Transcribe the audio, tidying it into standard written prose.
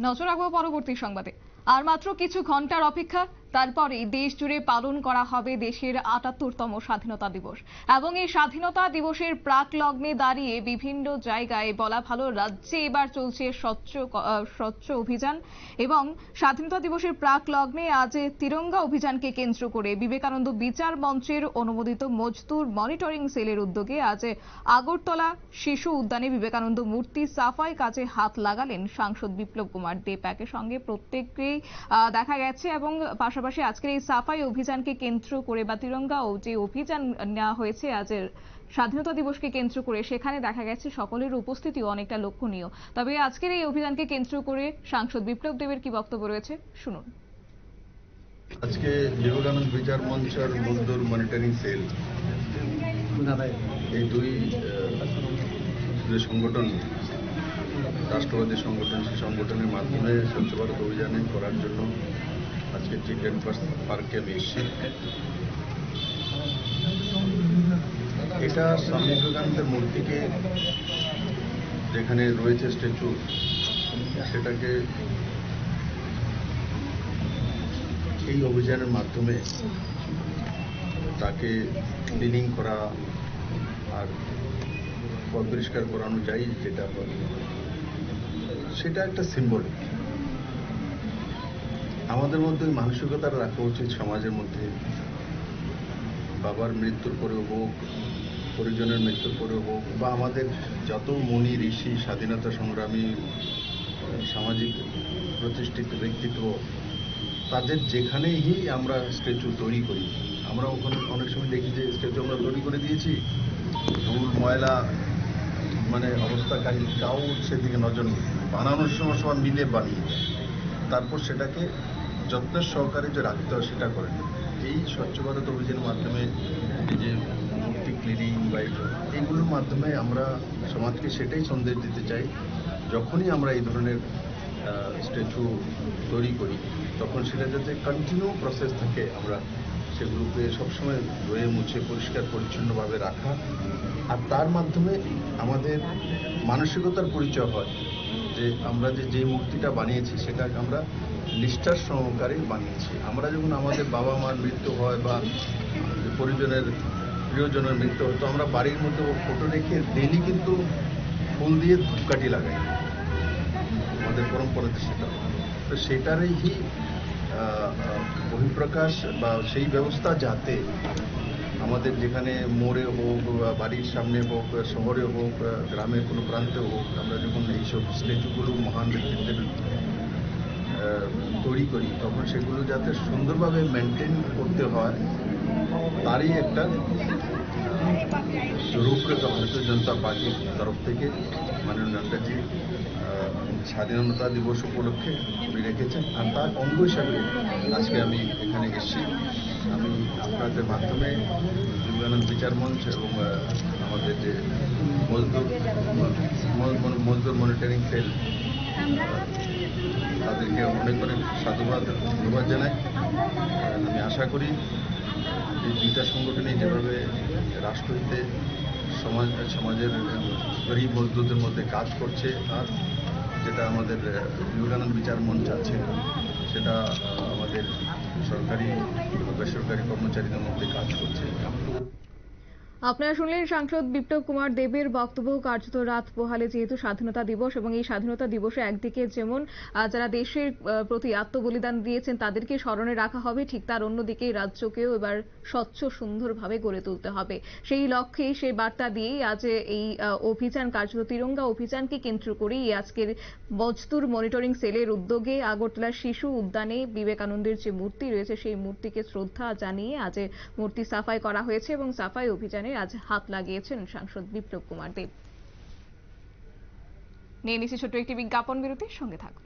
নজর রাখবো পরবর্তী সংবাদে। আর মাত্র কিছু ঘন্টার অপেক্ষা, তারপরে দেশ জুড়ে পালন করা হবে দেশের ৭৮তম স্বাধীনতা দিবস। এবং এই স্বাধীনতা দিবসের প্রাক লগ্নে দাঁড়িয়ে বিভিন্ন জায়গায় বলা ভালো রাজ্যে এবার চলছে স্বচ্ছ অভিযান। এবং স্বাধীনতা দিবসের প্রাক লগ্নে আজ তিরঙ্গা অভিযানকে কেন্দ্র করে বিবেকানন্দ বিচার মঞ্চের অনুমোদিত মজদুর মনিটরিং সেলের উদ্যোগে আজ আগরতলা শিশু উদ্যানে বিবেকানন্দ মূর্তি সাফাই কাজে হাত লাগালেন সাংসদ বিপ্লব কুমার দেব। একের সঙ্গে প্রত্যেককেই দেখা গেছে এবং পাশাপাশি আজকের এই সাফাই অভিযানকে কেন্দ্র করে বা তিরঙ্গা যে অভিযান নেওয়া হয়েছে আজের স্বাধীনতা দিবসকে কেন্দ্র করে, সেখানে দেখা গেছে সকলের উপস্থিতিও অনেকটা লক্ষণীয়। তবে আজকের এই অভিযানকে কেন্দ্র করে সাংসদ বিপ্লব দেবের কি বক্তব্য রয়েছে শুনুন। আজকে বিবেকানন্দ বিচার মঞ্চের মজদুর মনিটরিং সেল, এই দুই যে সংগঠন, রাষ্ট্রবাদী সংগঠন, সেই সংগঠনের মাধ্যমে স্বচ্ছ ভারত অভিযানে করার জন্য আজকে চিলড্রেন পার্কে আমি এসেছি। এটা স্বামী বিবেকানন্দের মূর্তিকে যেখানে রয়েছে স্ট্যাচু, সেটাকে এই অভিযানের মাধ্যমে তাকে ক্লিনিং করা আর পরিষ্কার করানো যায়, যেটা সেটা একটা সিম্বল। আমাদের মধ্যে মানসিকতা রাখা উচিত সমাজের মধ্যে, বাবার মৃত্যুর পরেও হোক, পরিজনের মৃত্যুর পরেও হোক, বা আমাদের যত মুনি ঋষি, স্বাধীনতা সংগ্রামী, সামাজিক প্রতিষ্ঠিত ব্যক্তিত্ব, তাদের যেখানেই আমরা স্ট্যাচু তৈরি করি, আমরা ওখানে অনেক সময় দেখি যে স্ট্যাচু আমরা তৈরি করে দিয়েছি, ধুল ময়লা অবস্থা, কাউ সেদিকে নজর নেই, বানানোর সময় সবাই মিলে বানিয়ে তারপর সেটাকে যত্নের সহকারে যে রাখতে হয় সেটা করেন। এই স্বচ্ছ ভারত অভিযানের মাধ্যমে এই যে মূর্তি ক্লিনিং বা এইগুলোর মাধ্যমে আমরা সমাজকে সেটাই সন্দেশ দিতে চাই, যখনই আমরা এই ধরনের স্ট্যাচু তৈরি করি তখন সেটা যাতে কন্টিনিউ প্রসেস থাকে, আমরা সেগুলোকে সবসময় ধুয়ে মুছে পরিষ্কার পরিচ্ছন্নভাবে রাখা, আর তার মাধ্যমে আমাদের মানসিকতার পরিচয় হয় যে আমরা যে মূর্তিটা বানিয়েছি সেটা আমরা নিষ্ঠার সহকারে বানিয়েছি। আমরা যখন আমাদের বাবা মার মৃত্যু হয় বা পরিজনের প্রিয়জনের মৃত্যু হয়, তো আমরা বাড়ির মধ্যে ফটো রেখে ডেলি কিন্তু ফুল দিয়ে ধূপকাঠি লাগাই, আমাদের পরম্পরাতে সেটা। তো সেটারই বহিঃপ্রকাশ বা সেই ব্যবস্থা যাতে আমাদের যেখানে মোড়ে হোক বা বাড়ির সামনে হোক, শহরে হোক, গ্রামের কোনো প্রান্তে হোক, আমরা যখন এইসব স্ট্যাচুগুলো মহান ব্যক্তিত্বের তৈরি করি তখন সেগুলো যাতে সুন্দরভাবে মেনটেন করতে হয়, তারই একটা রূপরেখা ভারতীয় জনতা পার্টির তরফ থেকে মাননীয় নেতাজি স্বাধীনতা দিবস উপলক্ষে উনি রেখেছেন। আর তার অঙ্গ হিসাবে আজকে আমি এখানে এসেছি। আমি আপনাদের মাধ্যমে বিবেকানন্দ বিচার মঞ্চ এবং আমাদের যে মজদুর মনিটরিং সেল, তাদেরকে অনেক অনেক সাধুবাদ ধন্যবাদ জানাই। আমি আশা করি এই দুইটা সংগঠনই যেভাবে রাষ্ট্রহিতে সমাজের গরিব মজদুরদের মধ্যে কাজ করছে, আর যেটা আমাদের বিবেকানন্দ বিচার মঞ্চ আছে সেটা আমাদের সরকারি বেসরকারি কর্মচারীদের মধ্যে কাজ করছে। আপনারা শুনলেন সাংসদ বিপ্লব কুমার দেবের বক্তব্য। কার্যত রাত পোহালে যেহেতু স্বাধীনতা দিবস, এবং এই স্বাধীনতা দিবসে একদিকে যেমন যারা দেশের প্রতি আত্মবলিদান দিয়েছেন তাদেরকে স্মরণে রাখা হবে, ঠিক তার অন্যদিকে রাজ্যকেও এবার স্বচ্ছ সুন্দরভাবে গড়ে তুলতে হবে। সেই লক্ষ্যে সেই বার্তা দিয়েই আজ এই অভিযান, কার্যত তিরঙ্গা অভিযানকে কেন্দ্র করেই আজকের মজদুর মনিটরিং সেলের উদ্যোগে আগরতলার শিশু উদ্যানে বিবেকানন্দের যে মূর্তি রয়েছে সেই মূর্তিকে শ্রদ্ধা জানিয়ে আজ মূর্তি সাফাই করা হয়েছে এবং সাফাই অভিযানে আজ হাত লাগিয়েছেন সাংসদ বিপ্লব কুমার দেব। নিয়ে নিচ্ছি ছোট্ট একটি বিজ্ঞাপন বিরতির সঙ্গে থাকুন।